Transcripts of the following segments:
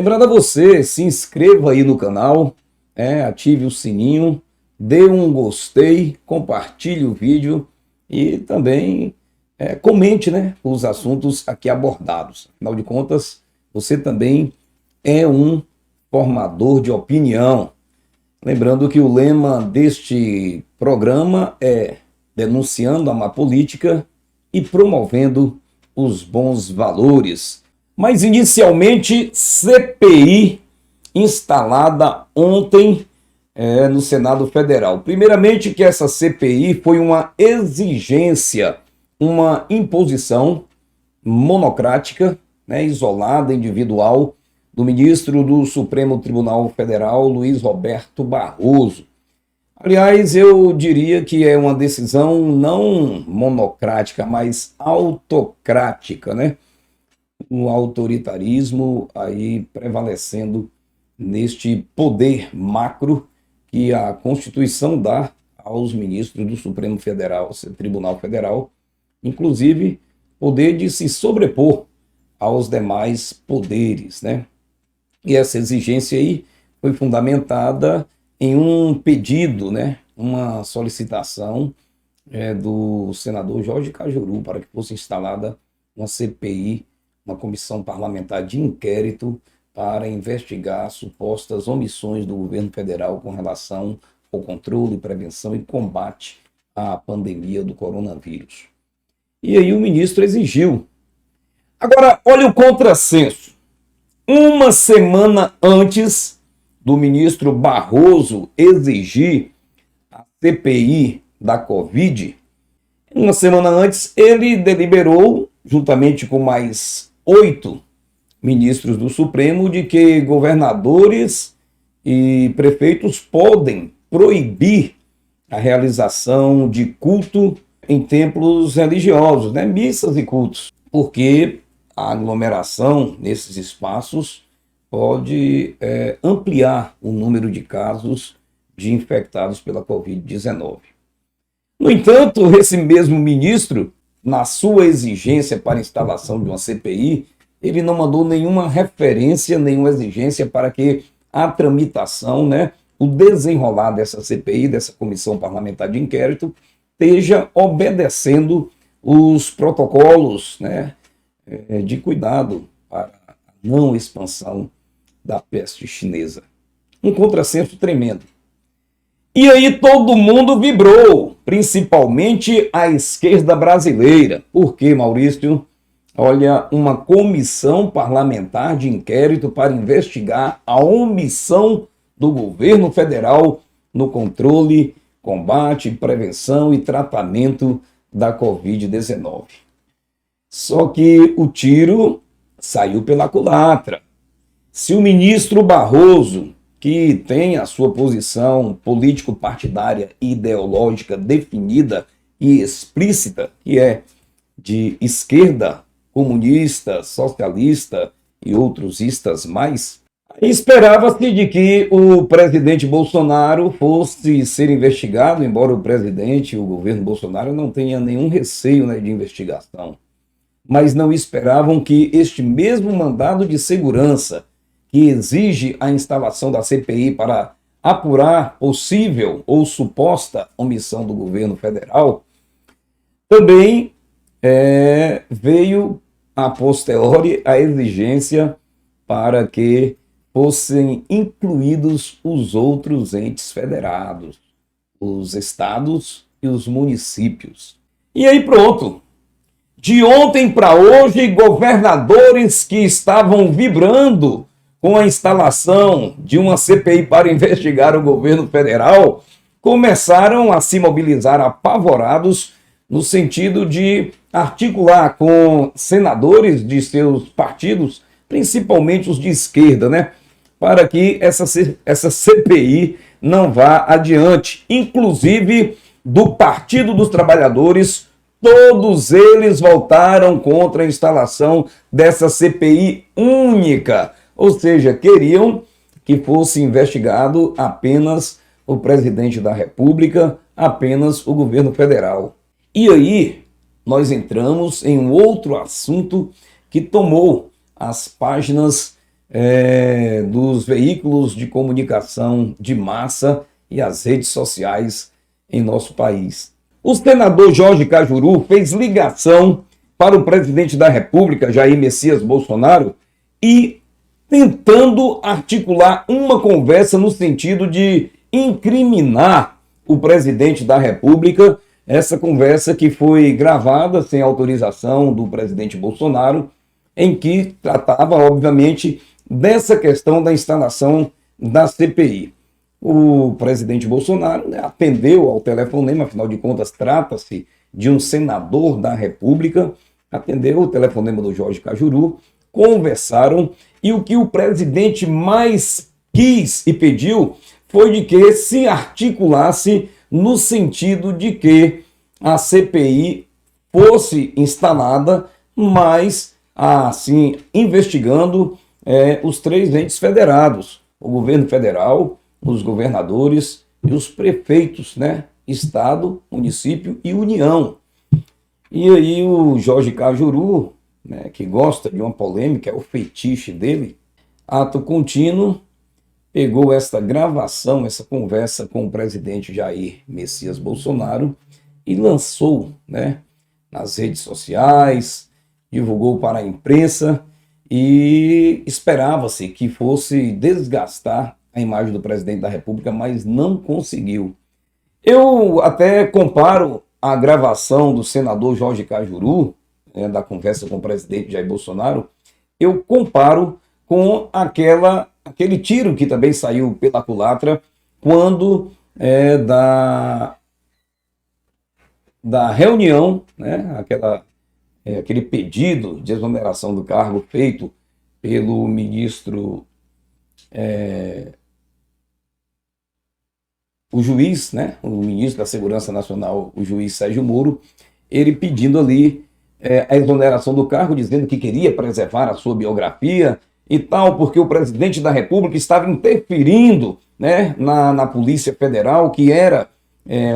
Lembrando a você, se inscreva aí no canal, ative o sininho, dê um gostei, compartilhe o vídeo e também comente, né, os assuntos aqui abordados. Afinal de contas, você também é um formador de opinião. Lembrando que o lema deste programa é denunciando a má política e promovendo os bons valores. Mas inicialmente, CPI instalada ontem no Senado Federal. Primeiramente que essa CPI foi uma exigência, uma imposição monocrática, isolada, individual, do ministro do Supremo Tribunal Federal, Luiz Roberto Barroso. Aliás, eu diria que é uma decisão não monocrática, mas autocrática, né? Um autoritarismo aí prevalecendo neste poder macro que a Constituição dá aos ministros do Supremo Tribunal Federal, inclusive poder de se sobrepor aos demais poderes, né? E essa exigência aí foi fundamentada em um pedido, né? Uma solicitação do senador Jorge Cajuru para que fosse instalada uma CPI, uma comissão parlamentar de inquérito para investigar supostas omissões do governo federal com relação ao controle, prevenção e combate à pandemia do coronavírus. E aí o ministro exigiu. Agora, olha o contrassenso. Uma semana antes do ministro Barroso exigir a CPI da Covid, uma semana antes ele deliberou, juntamente com mais 8 ministros do Supremo, de que governadores e prefeitos podem proibir a realização de culto em templos religiosos, missas e cultos, porque a aglomeração nesses espaços pode ampliar o número de casos de infectados pela Covid-19. No entanto, esse mesmo ministro, na sua exigência para a instalação de uma CPI, ele não mandou nenhuma referência, nenhuma exigência para que a tramitação, o desenrolar dessa CPI, dessa comissão parlamentar de inquérito, esteja obedecendo os protocolos, de cuidado para a não expansão da peste chinesa. Um contrassenso tremendo. E aí todo mundo vibrou, principalmente a esquerda brasileira. Por quê, Maurício? Olha, uma comissão parlamentar de inquérito para investigar a omissão do governo federal no controle, combate, prevenção e tratamento da Covid-19. Só que o tiro saiu pela culatra. Se o ministro Barroso, que tem a sua posição político-partidária e ideológica definida e explícita, que é de esquerda, comunista, socialista e outros istas mais, esperava-se de que o presidente Bolsonaro fosse ser investigado, embora o presidente e o governo Bolsonaro não tenham nenhum receio de investigação. Mas não esperavam que este mesmo mandado de segurança, que exige a instalação da CPI para apurar possível ou suposta omissão do governo federal, também veio a posteriori a exigência para que fossem incluídos os outros entes federados, os estados e os municípios. E aí pronto. De ontem para hoje, governadores que estavam vibrando com a instalação de uma CPI para investigar o governo federal começaram a se mobilizar apavorados no sentido de articular com senadores de seus partidos, principalmente os de esquerda, para que essa CPI não vá adiante, inclusive do Partido dos Trabalhadores. Todos eles voltaram contra a instalação dessa CPI única, ou seja, queriam que fosse investigado apenas o presidente da República, apenas o governo federal. E aí nós entramos em um outro assunto que tomou as páginas dos veículos de comunicação de massa e as redes sociais em nosso país. O senador Jorge Cajuru fez ligação para o presidente da República, Jair Messias Bolsonaro, e tentando articular uma conversa no sentido de incriminar o presidente da República, essa conversa que foi gravada sem autorização do presidente Bolsonaro, em que tratava, obviamente, dessa questão da instalação da CPI. O presidente Bolsonaro, né, atendeu ao telefonema, afinal de contas, trata-se de um senador da República, atendeu o telefonema do Jorge Cajuru, conversaram, e o que o presidente mais quis e pediu foi de que se articulasse no sentido de que a CPI fosse instalada, mas assim, investigando os 3 entes federados, o governo federal, os governadores e os prefeitos, né? Estado, município e União. E aí o Jorge Cajuru, né, que gosta de uma polêmica, é o fetiche dele, ato contínuo, pegou esta gravação, essa conversa com o presidente Jair Messias Bolsonaro e lançou, né, nas redes sociais, divulgou para a imprensa e esperava-se que fosse desgastar a imagem do presidente da República, mas não conseguiu. Eu até comparo a gravação do senador Jorge Cajuru, né, da conversa com o presidente Jair Bolsonaro, eu comparo com aquele tiro que também saiu pela culatra quando da reunião, né, aquele pedido de exoneração do cargo feito pelo ministro, o juiz, né, o ministro da Segurança Nacional, o juiz Sérgio Moro, ele pedindo ali a exoneração do cargo, dizendo que queria preservar a sua biografia e tal, porque o presidente da República estava interferindo, né, na Polícia Federal, que era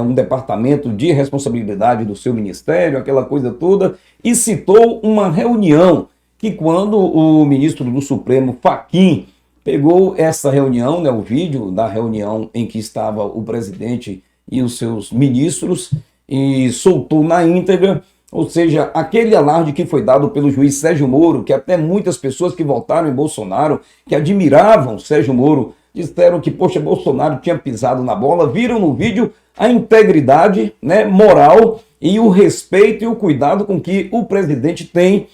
um departamento de responsabilidade do seu ministério, aquela coisa toda, e citou uma reunião que quando o ministro do Supremo, Fachin, pegou essa reunião, né, o vídeo da reunião em que estava o presidente e os seus ministros, e soltou na íntegra, ou seja, aquele alarde que foi dado pelo juiz Sérgio Moro, que até muitas pessoas que votaram em Bolsonaro, que admiravam Sérgio Moro, disseram que, poxa, Bolsonaro tinha pisado na bola, viram no vídeo a integridade, né, moral e o respeito e o cuidado com que o presidente tem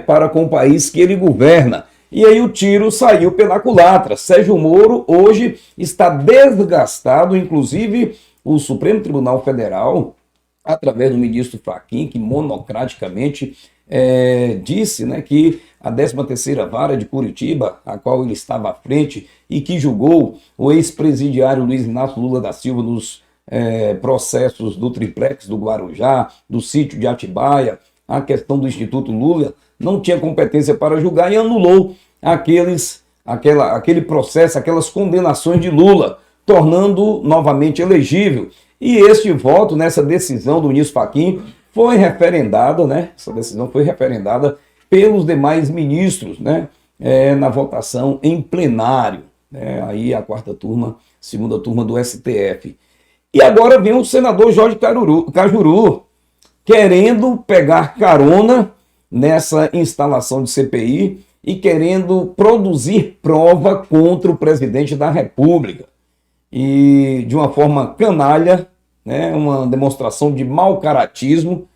para com o país que ele governa. E aí o tiro saiu pela culatra. Sérgio Moro hoje está desgastado, inclusive o Supremo Tribunal Federal, através do ministro Fachin, que monocraticamente disse, né, que a 13ª Vara de Curitiba, a qual ele estava à frente e que julgou o ex-presidiário Luiz Inácio Lula da Silva nos processos do Triplex do Guarujá, do sítio de Atibaia, a questão do Instituto Lula, não tinha competência para julgar e anulou aquele processo, aquelas condenações de Lula, tornando novamente elegível. E este voto, nessa decisão do ministro Fachin, foi referendada, né? Essa decisão foi referendada pelos demais ministros, né? Na votação em plenário, né? Aí a 4ª turma, 2ª turma do STF. E agora vem o senador Jorge Cajuru, querendo pegar carona nessa instalação de CPI e querendo produzir prova contra o presidente da República. E de uma forma canalha, né, uma demonstração de mau caratismo,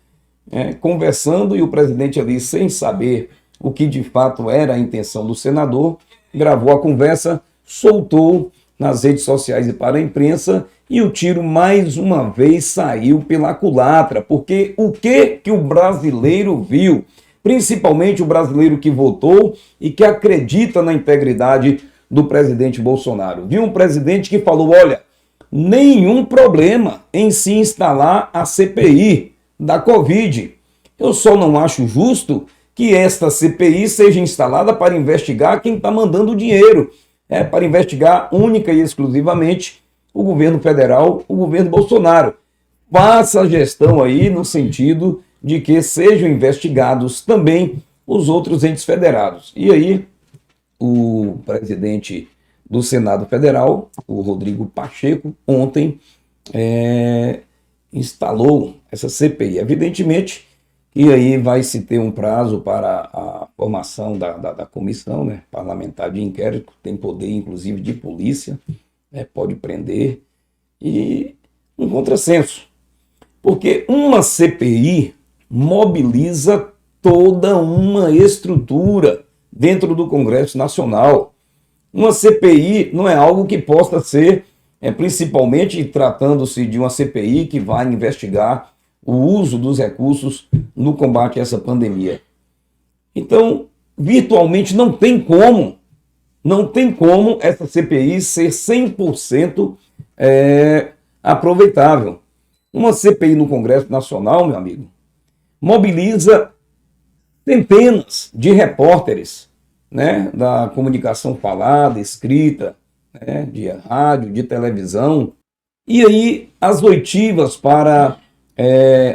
conversando, e o presidente ali, sem saber o que de fato era a intenção do senador, gravou a conversa, soltou nas redes sociais e para a imprensa, e o tiro mais uma vez saiu pela culatra, porque o que o brasileiro viu, principalmente o brasileiro que votou e que acredita na integridade do presidente Bolsonaro, viu um presidente que falou, olha, nenhum problema em se instalar a CPI da Covid. Eu só não acho justo que esta CPI seja instalada para investigar quem está mandando o dinheiro, para investigar única e exclusivamente o governo federal, o governo Bolsonaro. Faça a gestão aí no sentido de que sejam investigados também os outros entes federados. E aí o presidente do Senado Federal, o Rodrigo Pacheco, ontem instalou essa CPI. Evidentemente que aí vai se ter um prazo para a formação da comissão, né, parlamentar de inquérito, tem poder inclusive de polícia, pode prender, e um contrassenso, porque uma CPI mobiliza toda uma estrutura dentro do Congresso Nacional. Uma CPI não é algo que possa ser, principalmente tratando-se de uma CPI que vai investigar o uso dos recursos no combate a essa pandemia. Então, virtualmente não tem como essa CPI ser 100% aproveitável. Uma CPI no Congresso Nacional, meu amigo, mobiliza centenas de repórteres, né, da comunicação falada, escrita, né, de rádio, de televisão, e aí as oitivas para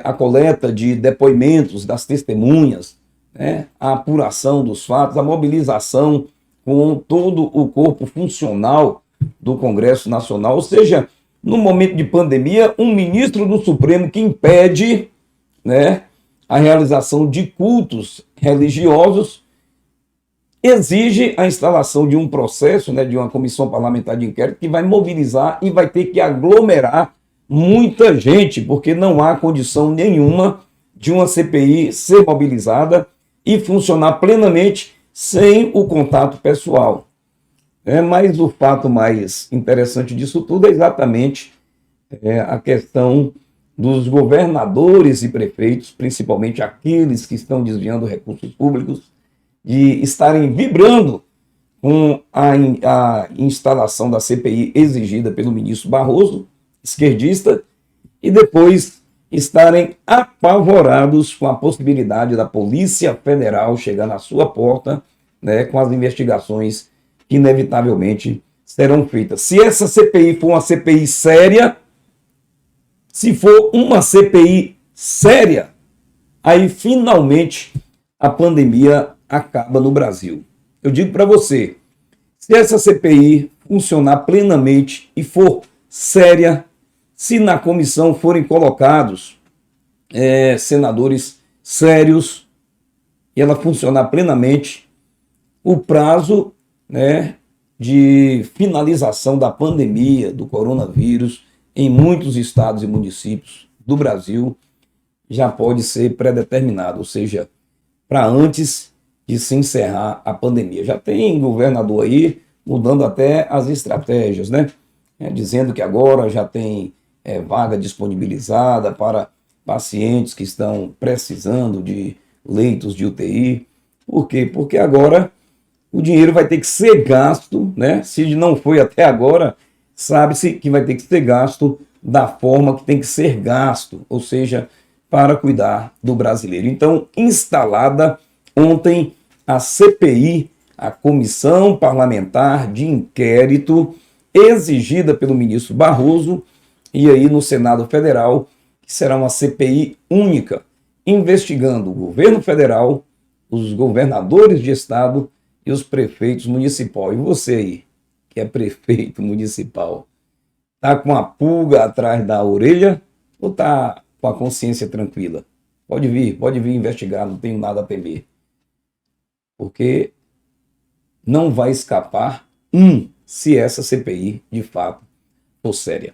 a coleta de depoimentos das testemunhas, né, a apuração dos fatos, a mobilização com todo o corpo funcional do Congresso Nacional, ou seja, no momento de pandemia, um ministro do Supremo que impede, né, a realização de cultos religiosos, exige a instalação de um processo, né, de uma comissão parlamentar de inquérito que vai mobilizar e vai ter que aglomerar muita gente, porque não há condição nenhuma de uma CPI ser mobilizada e funcionar plenamente sem o contato pessoal. Mas o fato mais interessante disso tudo é exatamente a questão dos governadores e prefeitos, principalmente aqueles que estão desviando recursos públicos, de estarem vibrando com a instalação da CPI exigida pelo ministro Barroso, esquerdista, e depois estarem apavorados com a possibilidade da Polícia Federal chegar na sua porta, né, com as investigações que inevitavelmente serão feitas. Se essa CPI for uma CPI séria, se for uma CPI séria, aí finalmente a pandemia acaba no Brasil. Eu digo para você, se essa CPI funcionar plenamente e for séria, se na comissão forem colocados senadores sérios e ela funcionar plenamente, o prazo, né, de finalização da pandemia do coronavírus em muitos estados e municípios do Brasil já pode ser predeterminado, ou seja, para antes de se encerrar a pandemia. Já tem governador aí mudando até as estratégias, né? Dizendo que agora já tem vaga disponibilizada para pacientes que estão precisando de leitos de UTI. Por quê? Porque agora o dinheiro vai ter que ser gasto, né? Se não foi até agora, sabe-se que vai ter que ser gasto da forma que tem que ser gasto, ou seja, para cuidar do brasileiro. Então, instalada ontem a CPI, a Comissão Parlamentar de Inquérito, exigida pelo ministro Barroso, e aí no Senado Federal, que será uma CPI única, investigando o governo federal, os governadores de estado e os prefeitos municipais. E você aí, que é prefeito municipal, tá com a pulga atrás da orelha ou tá com a consciência tranquila? Pode vir investigar, não tenho nada a temer. Porque não vai escapar se essa CPI de fato for séria.